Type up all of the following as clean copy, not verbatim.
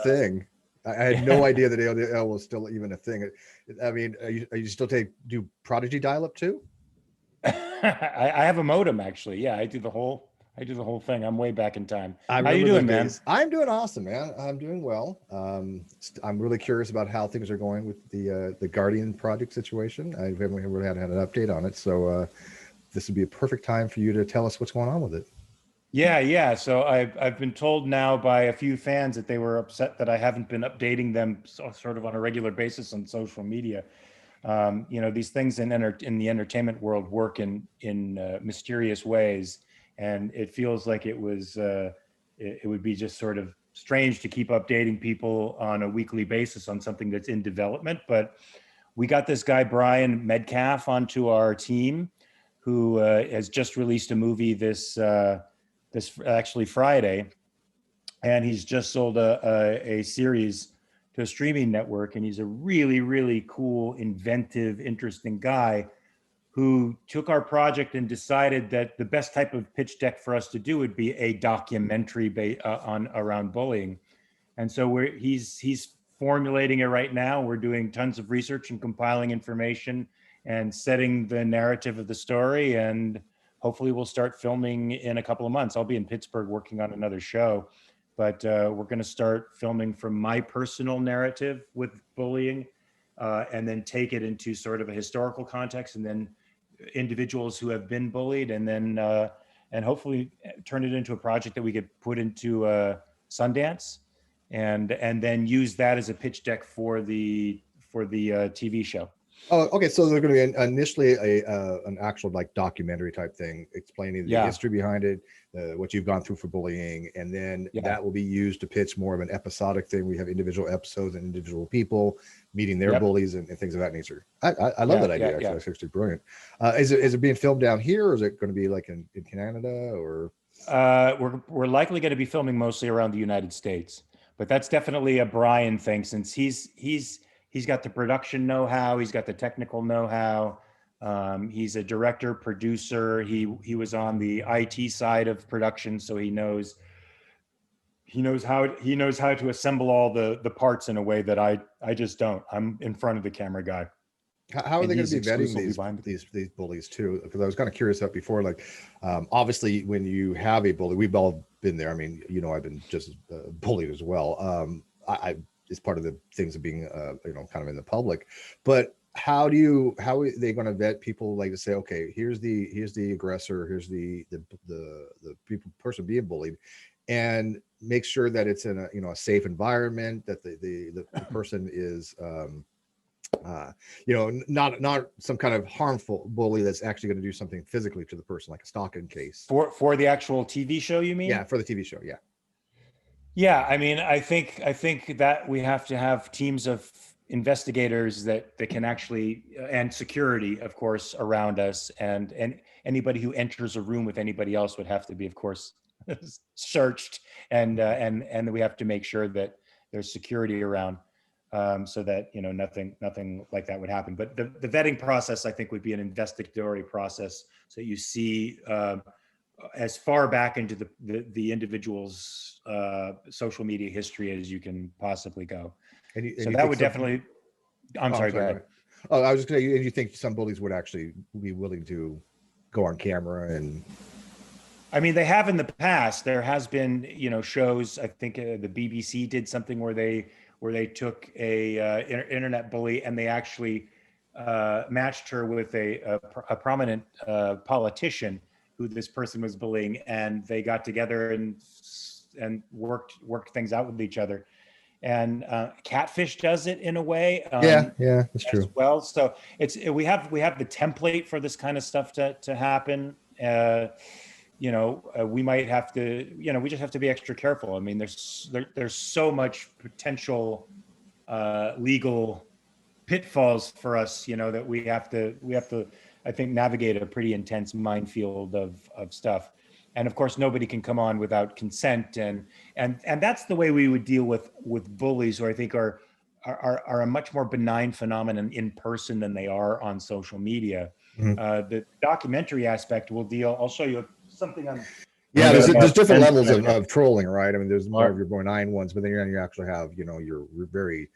thing. I had no idea that AOL was still even a thing. I mean, are you still do Prodigy dial-up too? I have a modem actually. Yeah, I do the whole thing. I'm way back in time. I How you remember those doing, man? days. I'm doing awesome, man. I'm doing well. I'm really curious about how things are going with the Guardian project situation. I haven't really had an update on it, so this would be a perfect time for you to tell us what's going on with it. Yeah, yeah. So I've been told now by a few fans that they were upset that I haven't been updating them sort of on a regular basis on social media. These things in the entertainment world work in mysterious ways, and it feels like it would be just sort of strange to keep updating people on a weekly basis on something that's in development. But we got this guy Brian Medcalf onto our team, who has just released a movie this actually Friday, and he's just sold a series to a streaming network, and he's a really, really cool, inventive, interesting guy who took our project and decided that the best type of pitch deck for us to do would be a documentary on around bullying. And so he's formulating it right now. We're doing tons of research and compiling information and setting the narrative of the story, and hopefully we'll start filming in a couple of months. I'll be in Pittsburgh working on another show, but we're going to start filming from my personal narrative with bullying, and then take it into sort of a historical context, and then individuals who have been bullied, and then and hopefully turn it into a project that we could put into Sundance, and then use that as a pitch deck for the TV show. Oh, okay. So they're going to be initially an actual like documentary type thing, explaining the Yeah, history behind it, what you've gone through for bullying, and then yeah, that will be used to pitch more of an episodic thing. We have individual episodes and individual people meeting their yep, bullies and things of that nature. I love yeah, that idea. yeah, Actually, yeah. that's actually brilliant. Is it being filmed down here, or is it going to be like in Canada, or? We're likely going to be filming mostly around the United States, but that's definitely a Brian thing, since he's got the production know-how, he's got the technical know-how. He's a director, producer. He was on the IT side of production, so he knows how to assemble all the parts in a way that I just don't. I'm in front of the camera guy, How are and they going he's to be vetting exclusively these behind. these bullies too? Because I was kind of curious about before, like obviously when you have a bully, we've all been there. I mean, I've been just bullied as well. I is part of the things of being kind of in the public, but how are they going to vet people, like to say, okay, here's the aggressor, here's the people person being bullied, and make sure that it's in a safe environment, that the person is not some kind of harmful bully that's actually going to do something physically to the person, like a stalking case. For the actual TV show, you Yeah, mean? for the TV show. Yeah. Yeah, I mean, I think that we have to have teams of investigators that can actually, and security, of course, around us, and anybody who enters a room with anybody else would have to be, of course, searched, and we have to make sure that there's security around, so that nothing like that would happen. But the vetting process, I think, would be an investigatory process, so you see. As far back into the individual's social media history as you can possibly go. And So you that think would some? definitely. I'm Oh, I'm sorry. Go sorry. Go ahead. ahead. Oh, I was just gonna. And you think some bullies would actually be willing to go on camera and? I mean, they have in the past. There has been, shows. I think the BBC did something where they took a internet bully, and they actually matched her with a prominent politician who this person was bullying, and they got together and worked things out with each other. And Catfish does it in a way, Yeah, yeah, that's as true. well. So we have the template for this kind of stuff to happen. We might have to, we just have to be extra careful. I mean, there's so much potential legal pitfalls for us, that we have to, I think, navigate a pretty intense minefield of stuff. And of course, nobody can come on without consent, and that's the way we would deal with bullies, who I think are a much more benign phenomenon in person than they are on social media. Mhm. The documentary aspect will deal. I'll show you something on Yeah, got there's about different 10 levels minutes. of trolling, right? I mean, there's more Right. of your benign ones, but then you actually have, you know, your very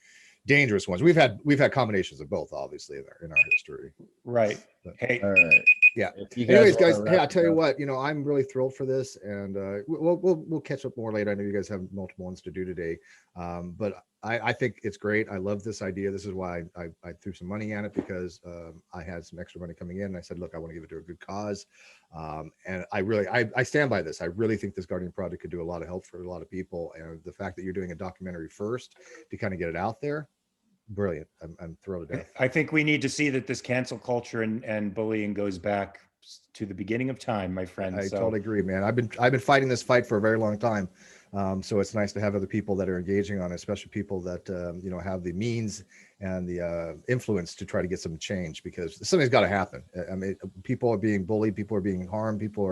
dangerous ones. We've had combinations of both, obviously, in our history. Right. But Hey, All right. yeah. If you guys Anyways, want guys, to hey, wrap I'll tell it you up, what, you know, I'm really thrilled for this, and we'll catch up more later. I know you guys have multiple ones to do today, but I think it's great. I love this idea. This is why I threw some money at it, because I had some extra money coming in, and I said, look, I want to give it to a good cause, and I stand by this. I really think this Guardian project could do a lot of help for a lot of people, and the fact that you're doing a documentary first to kind of get it out there, brilliant. I'm thrilled to death. I think we need to see that this cancel culture and bullying goes back to the beginning of time, my friend. I So totally agree, man. I've been fighting this fight for a very long time. So it's nice to have other people that are engaging on it, especially people that you know, have the means and the influence to try to get some change, because something's got to happen. I mean, people are being bullied, people are being harmed, people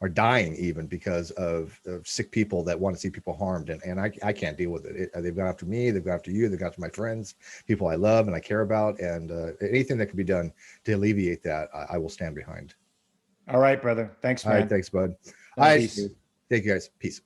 are dying even because of sick people that want to see people harmed, and I can't deal with it. They've gone after me, they've gone after you, they've gone after my friends, people I love and I care about, and anything that can be done to alleviate that, I will stand behind. all right, brother. Thanks, All right, man. thanks, bud. All right, Peace. thank you, guys. Peace.